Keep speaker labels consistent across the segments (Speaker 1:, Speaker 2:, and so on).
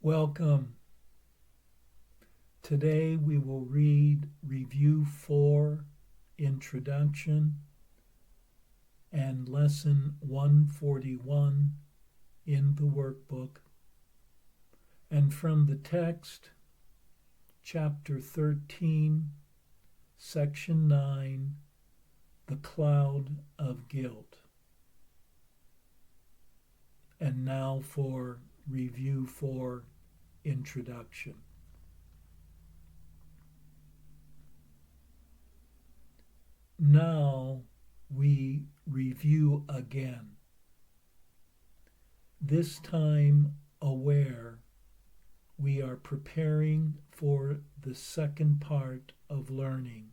Speaker 1: Welcome. Today we will read Review 4, Introduction, and Lesson 141 in the workbook. And from the text, Chapter 13, Section 9, The Cloud of Guilt. And now for Review 4, Introduction. Now we review again, this time aware we are preparing for the second part of learning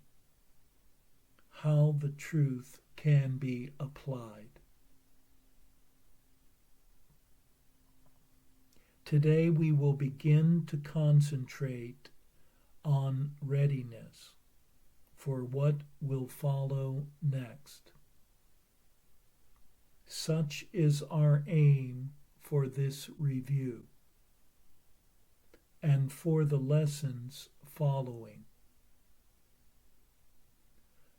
Speaker 1: how the truth can be applied. Today we will begin to concentrate on readiness for what will follow next. Such is our aim for this review and for the lessons following.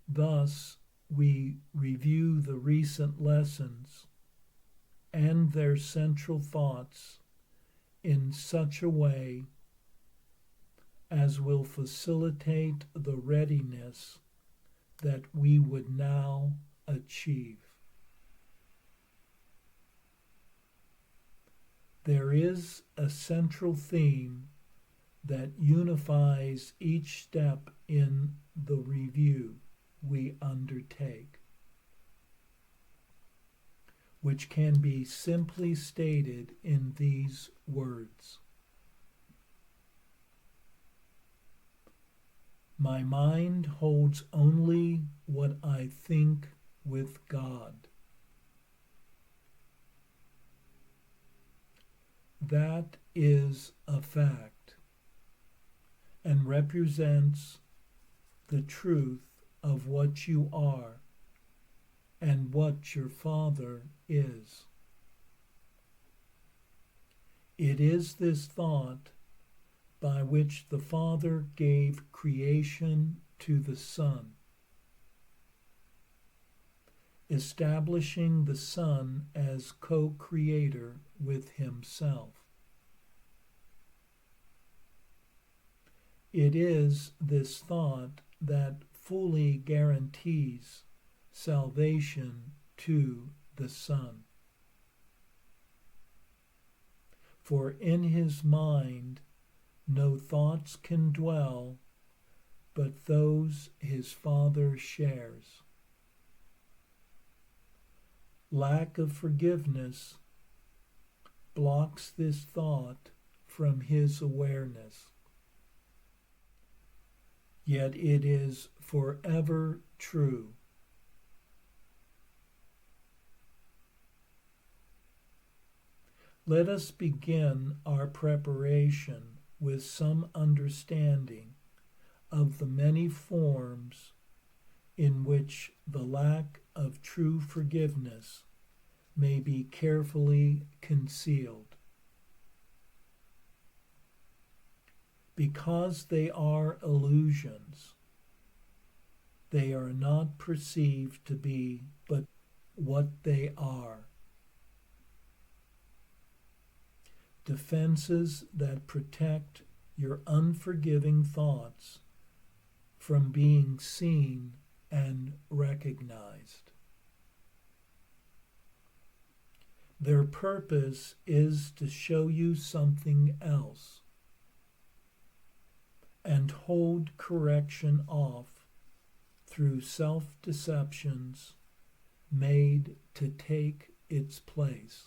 Speaker 1: Thus, we review the recent lessons and their central thoughts in such a way as will facilitate the readiness that we would now achieve. There is a central theme that unifies each step in the review we undertake, which can be simply stated in these words. My mind holds only what I think with God. That is a fact and represents the truth of what you are and what your Father is. It is this thought by which the Father gave creation to the Son, establishing the Son as co-creator with himself. It is this thought that fully guarantees salvation to the Son. For in his mind no thoughts can dwell but those his Father shares. Lack of forgiveness blocks this thought from his awareness. Yet it is forever true. Let us begin our preparation with some understanding of the many forms in which the lack of true forgiveness may be carefully concealed. Because they are illusions, they are not perceived to be but what they are. Defenses that protect your unforgiving thoughts from being seen and recognized. Their purpose is to show you something else and hold correction off through self-deceptions made to take its place.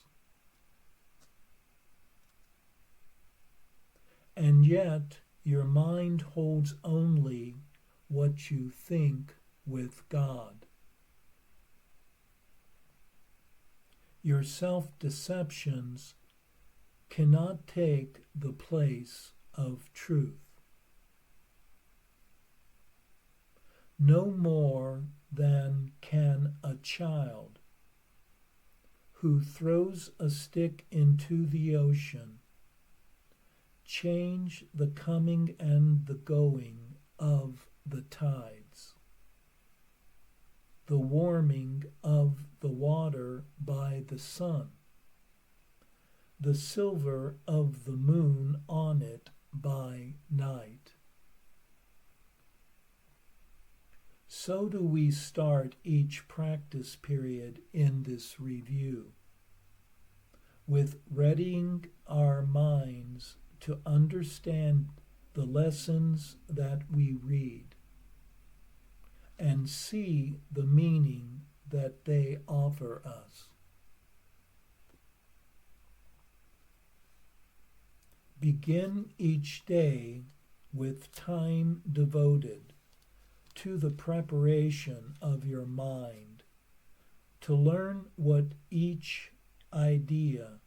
Speaker 1: And yet your mind holds only what you think with God. Your self-deceptions cannot take the place of truth. No more than can a child who throws a stick into the ocean change the coming and the going of the tides, the warming of the water by the sun, the silver of the moon on it by night. So do we start each practice period in this review, with readying our minds to understand the lessons that we read and see the meaning that they offer us. Begin each day with time devoted to the preparation of your mind to learn what each idea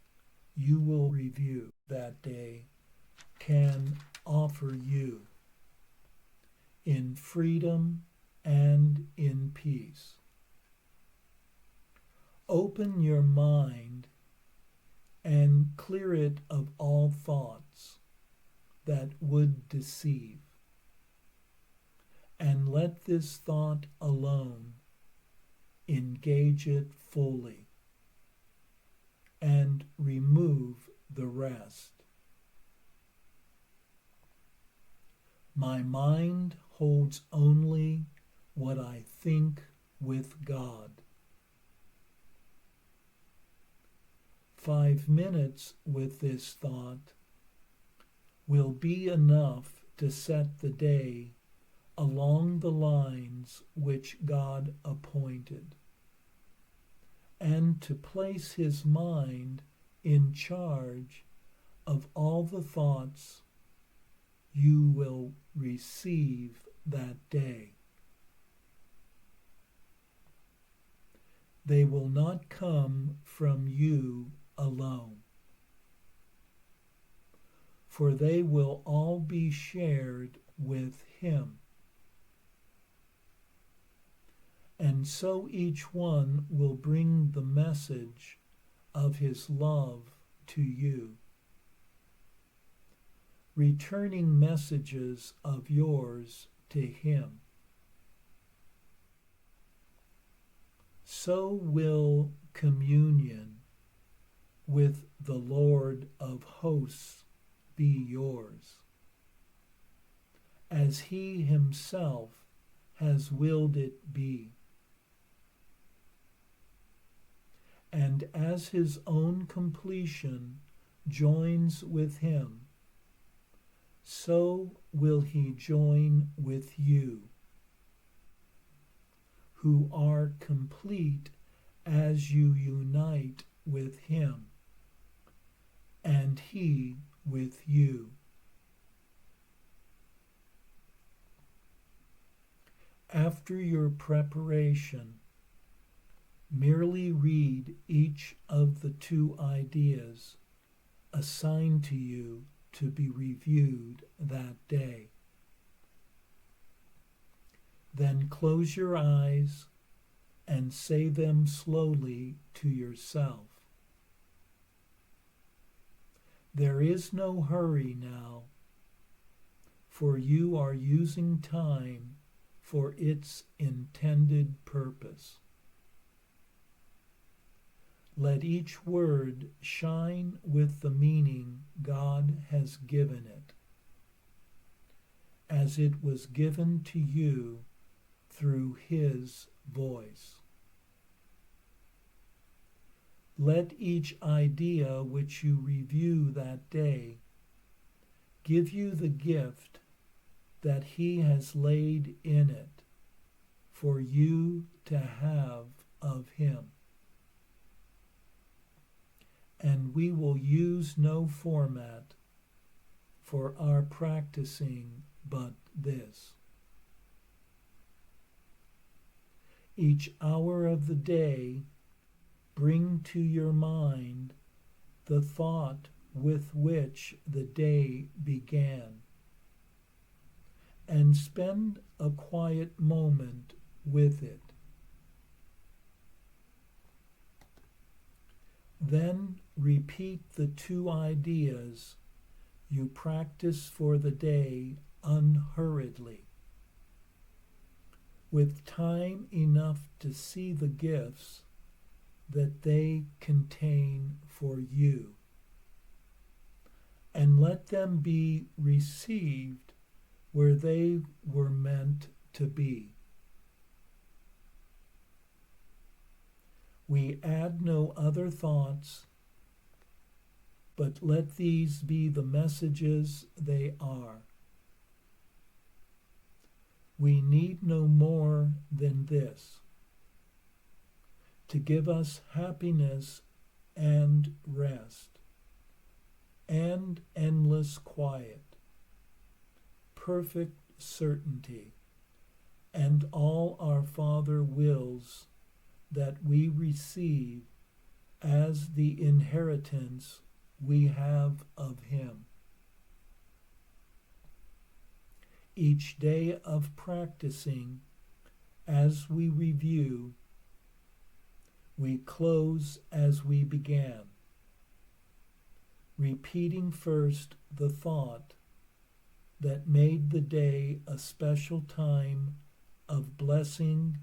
Speaker 1: you will review that day can offer you in freedom and in peace. Open your mind and clear it of all thoughts that would deceive, and let this thought alone engage it fully and remove the rest. My mind holds only what I think with God. 5 minutes with this thought will be enough to set the day along the lines which God appointed, and to place his mind in charge of all the thoughts you will receive that day. They will not come from you alone, for they will all be shared with him. And so each one will bring the message of his love to you, returning messages of yours to him. So will communion with the Lord of hosts be yours, as he himself has willed it be. And as his own completion joins with him, so will he join with you, who are complete as you unite with him, and he with you. After your preparation, merely read each of the 2 ideas assigned to you to be reviewed that day. Then close your eyes and say them slowly to yourself. There is no hurry now, for you are using time for its intended purpose. Let each word shine with the meaning God has given it, as it was given to you through his voice. Let each idea which you review that day give you the gift that he has laid in it for you to have of him. And we will use no format for our practicing but this. Each hour of the day, bring to your mind the thought with which the day began, and spend a quiet moment with it. Then repeat the 2 ideas you practice for the day unhurriedly, with time enough to see the gifts that they contain for you, and let them be received where they were meant to be. We add no other thoughts, but let these be the messages they are. We need no more than this, to give us happiness and rest, and endless quiet, perfect certainty, and all our Father wills that we receive as the inheritance we have of Him. Each day of practicing, as we review, we close as we began, repeating first the thought that made the day a special time of blessing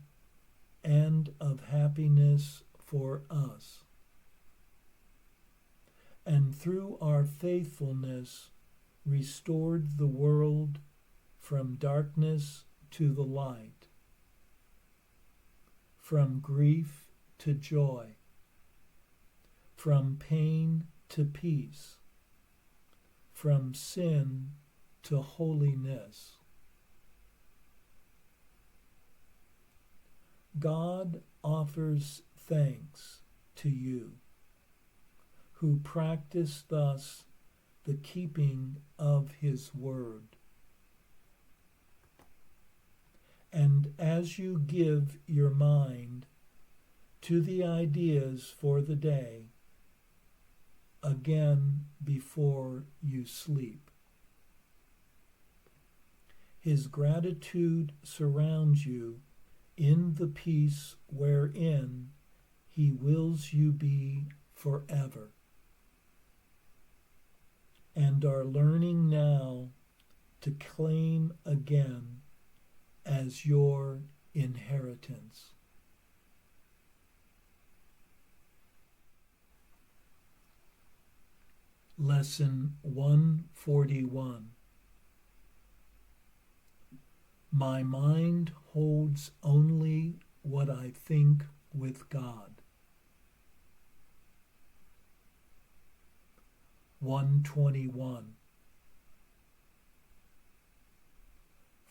Speaker 1: and of happiness for us. And through our faithfulness restored the world from darkness to the light, from grief to joy, from pain to peace, from sin to holiness. God offers thanks to you, who practice thus the keeping of His word. And as you give your mind to the ideas for the day, again before you sleep, His gratitude surrounds you in the peace wherein He wills you be forever, and are learning now to claim again as your inheritance. Lesson 141. My mind holds only what I think with God. 121.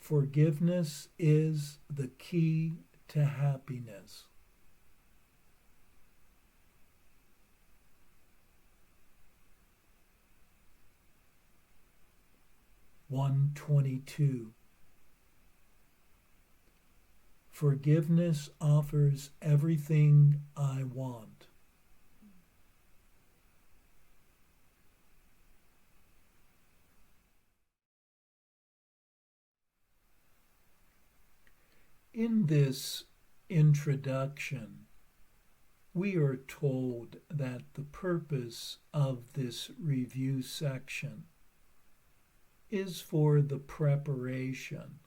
Speaker 1: Forgiveness is the key to happiness. 122. Forgiveness offers everything I want. 'In this introduction, we are told that the purpose of this review section is for the preparation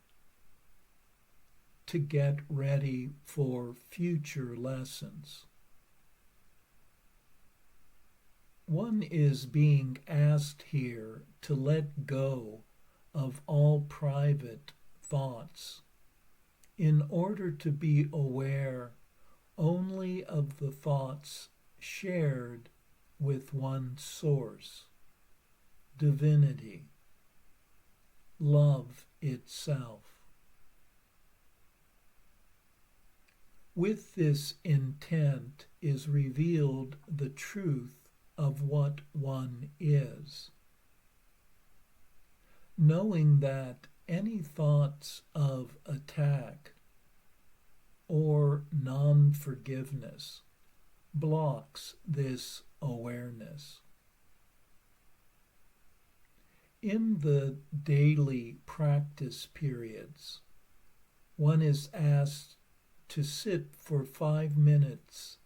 Speaker 1: to get ready for future lessons. One is being asked here to let go of all private thoughts in order to be aware only of the thoughts shared with one source, divinity, love itself. With this intent is revealed the truth of what one is. Knowing that any thoughts of attack or non-forgiveness blocks this awareness. In the daily practice periods, one is asked to sit for 5 minutes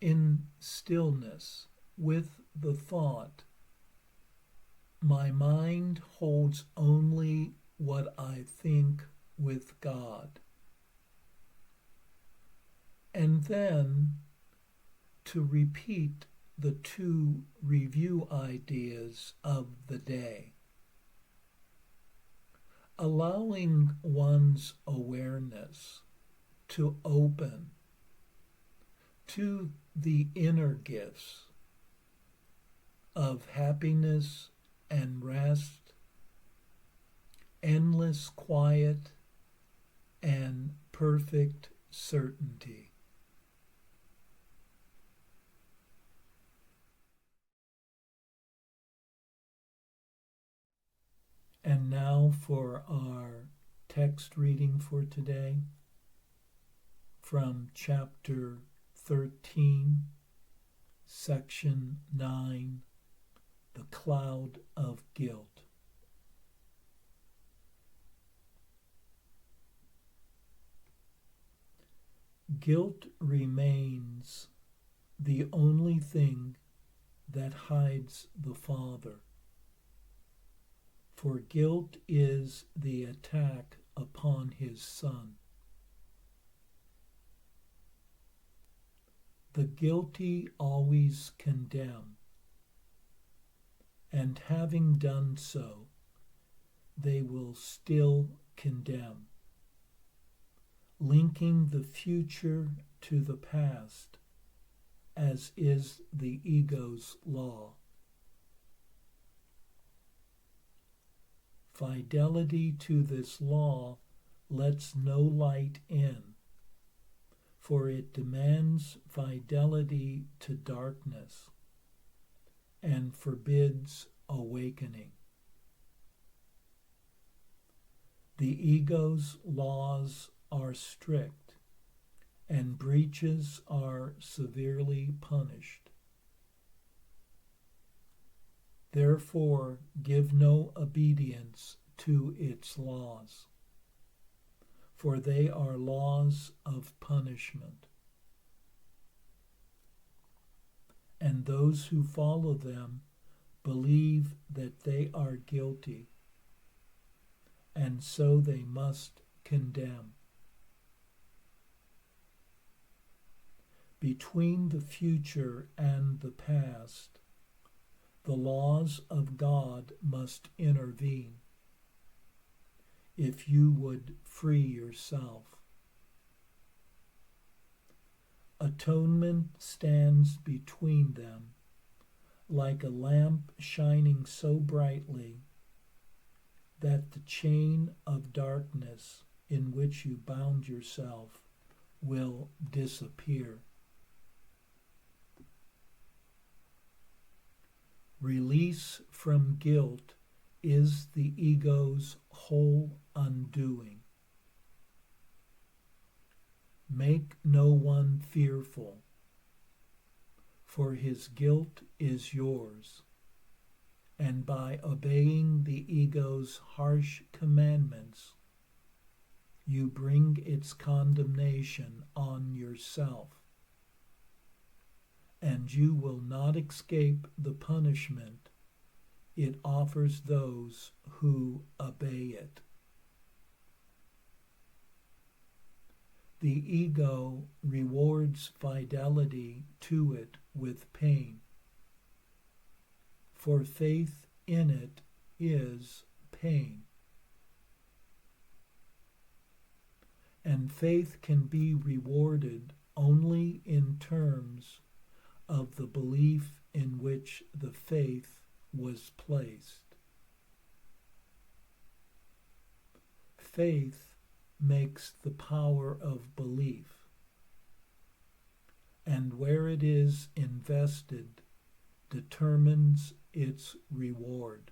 Speaker 1: in stillness with the thought, my mind holds only what I think with God. And then to repeat the two review ideas of the day. Allowing one's awareness to open to the inner gifts of happiness and rest, endless quiet, and perfect certainty. And now for our text reading for today from chapter 13, section 9, The Cloud of Guilt. Guilt remains the only thing that hides the Father. For guilt is the attack upon his Son. The guilty always condemn, and having done so, they will still condemn, linking the future to the past, as is the ego's law. Fidelity to this law lets no light in, for it demands fidelity to darkness and forbids awakening. The ego's laws are strict, and breaches are severely punished. Therefore, give no obedience to its laws, for they are laws of punishment. And those who follow them believe that they are guilty, and so they must condemn. Between the future and the past, the laws of God must intervene if you would free yourself. Atonement stands between them like a lamp shining so brightly that the chain of darkness in which you bound yourself will disappear. Release from guilt is the ego's whole undoing. Make no one fearful, for his guilt is yours, and by obeying the ego's harsh commandments, you bring its condemnation on yourself, and you will not escape the punishment it offers those who obey it. The ego rewards fidelity to it with pain, for faith in it is pain. And faith can be rewarded only in terms of the belief in which the faith was placed. Faith makes the power of belief, and where it is invested determines its reward.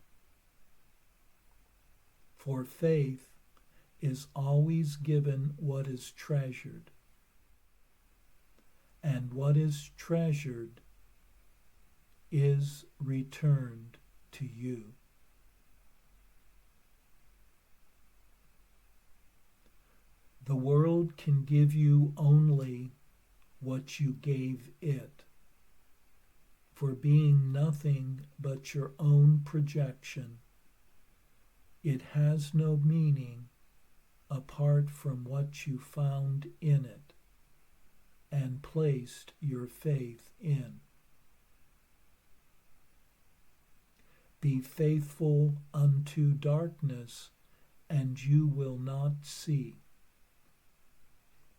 Speaker 1: For faith is always given what is treasured, and what is treasured is returned to you. The world can give you only what you gave it, for being nothing but your own projection, it has no meaning apart from what you found in it and placed your faith in. Be faithful unto darkness, and you will not see,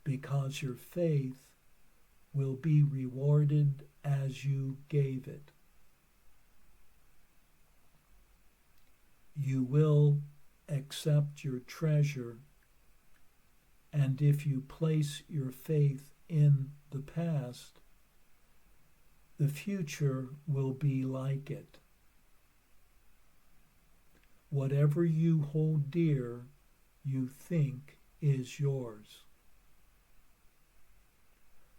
Speaker 1: because your faith will be rewarded as you gave it. You will accept your treasure, and if you place your faith in the past, the future will be like it. Whatever you hold dear, you think is yours.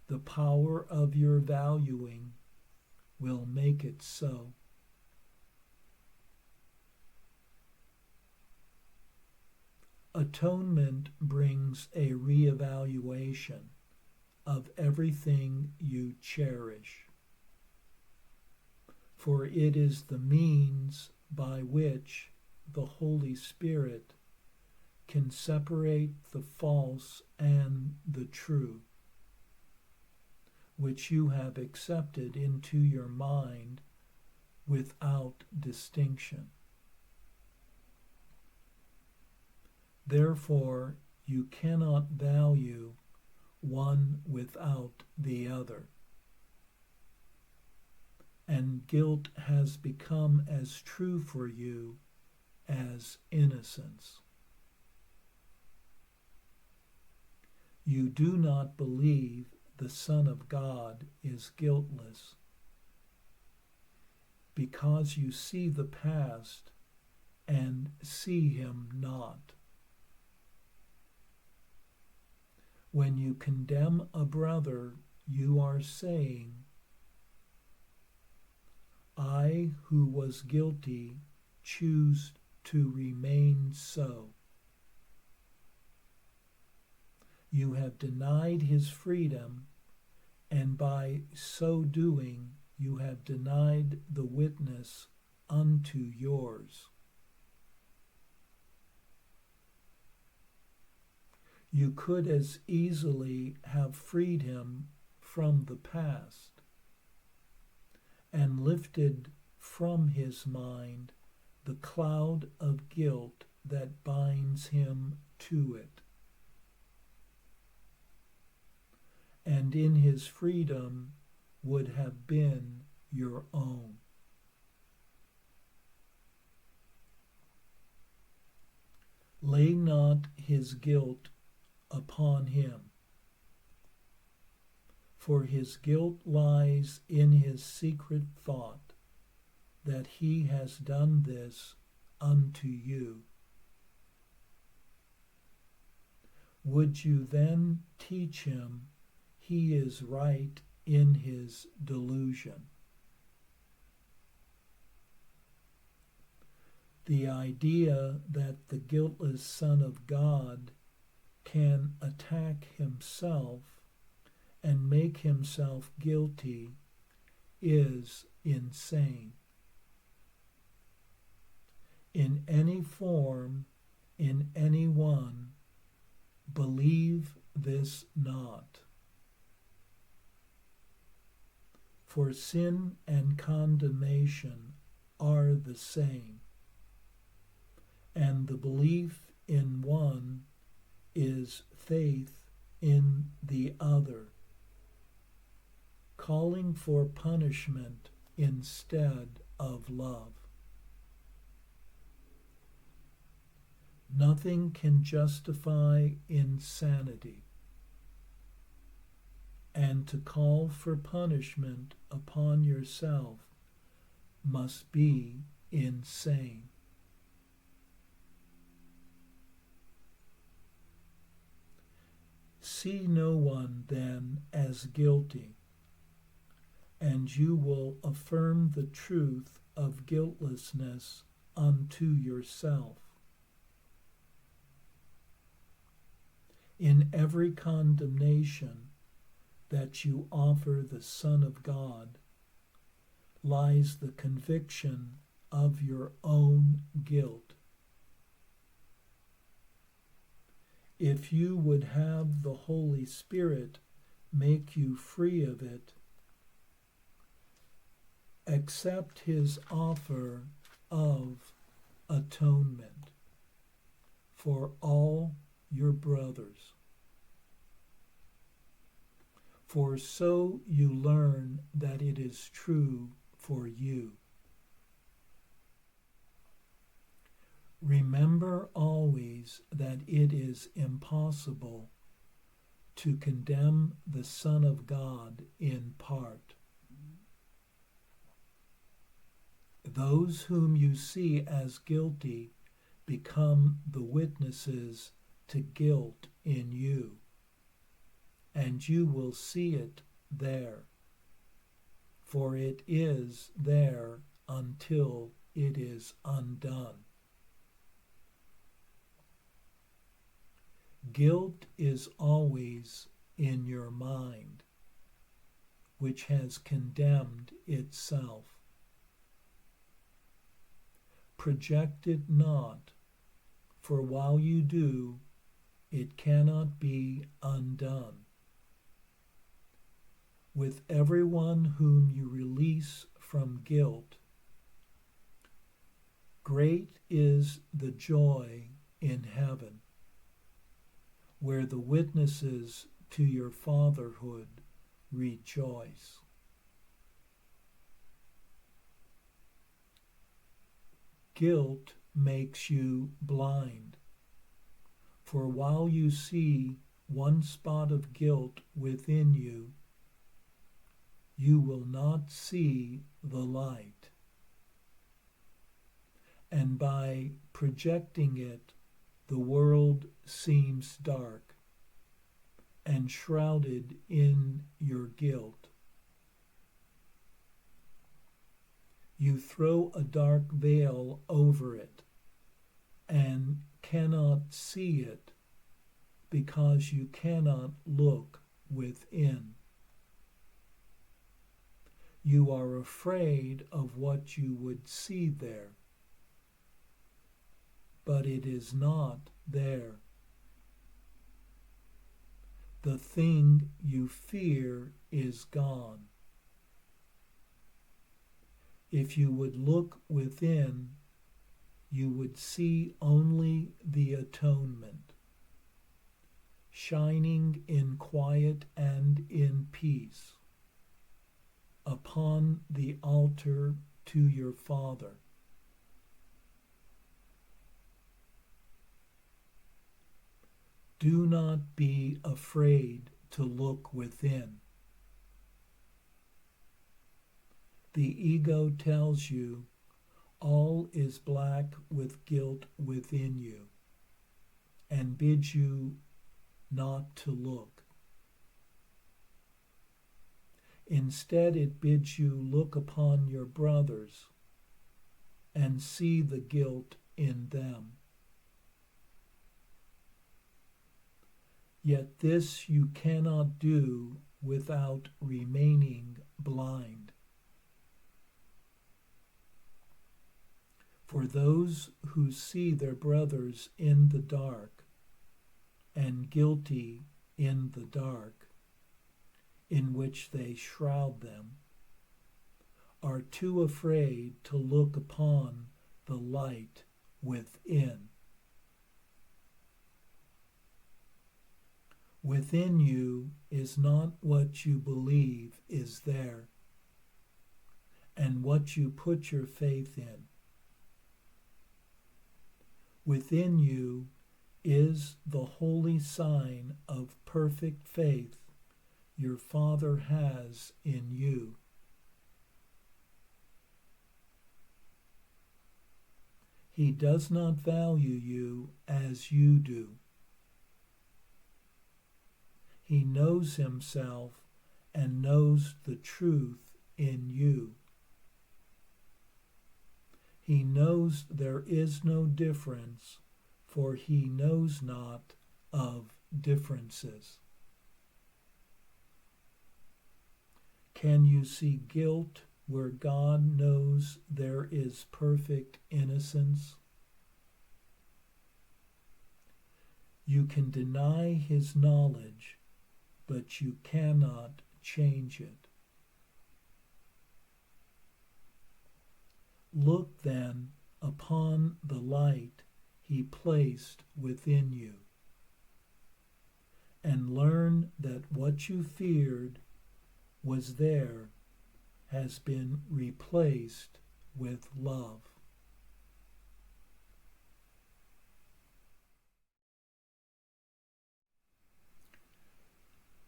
Speaker 1: The power of your valuing will make it so. Atonement brings a reevaluation of everything you cherish, for it is the means by which the Holy Spirit can separate the false and the true, which you have accepted into your mind without distinction. Therefore, you cannot value one without the other, and guilt has become as true for you as innocence. You do not believe the Son of God is guiltless because you see the past and see him not. When you condemn a brother, you are saying, I who was guilty choose to remain so. You have denied his freedom, and by so doing you have denied the witness unto yours. You could as easily have freed him from the past and lifted from his mind the cloud of guilt that binds him to it. And in his freedom would have been your own. Lay not his guilt upon him, for his guilt lies in his secret thought that he has done this unto you. Would you then teach him he is right in his delusion? The idea that the guiltless Son of God can attack himself and make himself guilty is insane. In any form, in any one, believe this not. For sin and condemnation are the same, and the belief in one is faith in the other, calling for punishment instead of love. Nothing can justify insanity, and to call for punishment upon yourself must be insane. See no one then as guilty, and you will affirm the truth of guiltlessness unto yourself. In every condemnation that you offer the Son of God, lies the conviction of your own guilt. If you would have the Holy Spirit make you free of it, accept his offer of atonement for all your brothers. For so you learn that it is true for you. Remember always that it is impossible to condemn the Son of God in part. Those whom you see as guilty become the witnesses to guilt in you, and you will see it there, for it is there until it is undone. Guilt is always in your mind, which has condemned itself. Project it not, for while you do, it cannot be undone. With everyone whom you release from guilt, great is the joy in heaven, where the witnesses to your fatherhood rejoice. Guilt makes you blind, for while you see one spot of guilt within you, you will not see the light. And by projecting it, the world seems dark and shrouded in your guilt. You throw a dark veil over it and cannot see it because you cannot look within. You are afraid of what you would see there, but it is not there. The thing you fear is gone. If you would look within, you would see only the atonement, shining in quiet and in peace, upon the altar to your Father. Do not be afraid to look within. The ego tells you all is black with guilt within you and bids you not to look. Instead, it bids you look upon your brothers and see the guilt in them. Yet this you cannot do without remaining blind. For those who see their brothers in the dark and guilty in the dark, in which they shroud them, are too afraid to look upon the light within. Within you is not what you believe is there and what you put your faith in. Within you is the holy sign of perfect faith your Father has in you. He does not value you as you do. He knows himself and knows the truth in you. He knows there is no difference, for he knows not of differences. Can you see guilt where God knows there is perfect innocence? You can deny his knowledge, but you cannot change it. Look then upon the light he placed within you, and learn that what you feared was there has been replaced with love.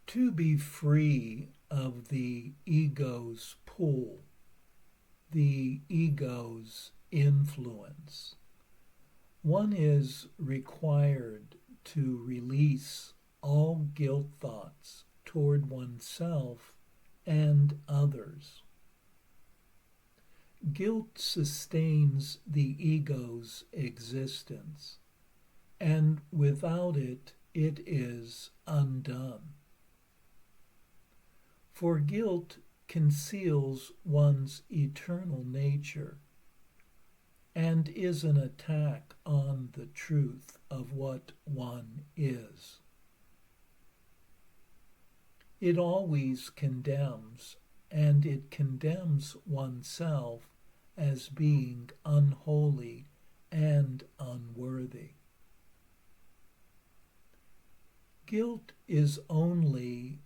Speaker 1: To be free of the ego's pull, the ego's influence, one is required to release all guilt thoughts toward oneself and others. Guilt sustains the ego's existence, and without it, it is undone. For guilt conceals one's eternal nature and is an attack on the truth of what one is. It always condemns, and it condemns oneself as being unholy and unworthy. Guilt is only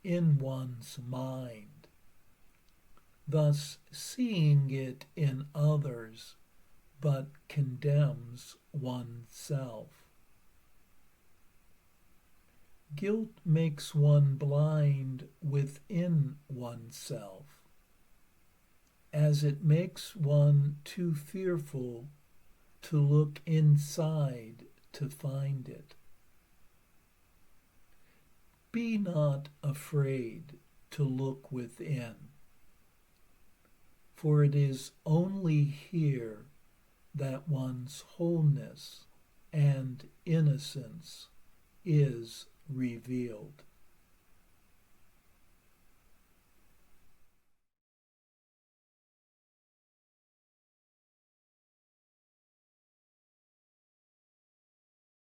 Speaker 1: in one's mind, thus seeing it in others, but condemns oneself. Guilt makes one blind within oneself, as it makes one too fearful to look inside to find it. Be not afraid to look within, for it is only here that one's wholeness and innocence is revealed.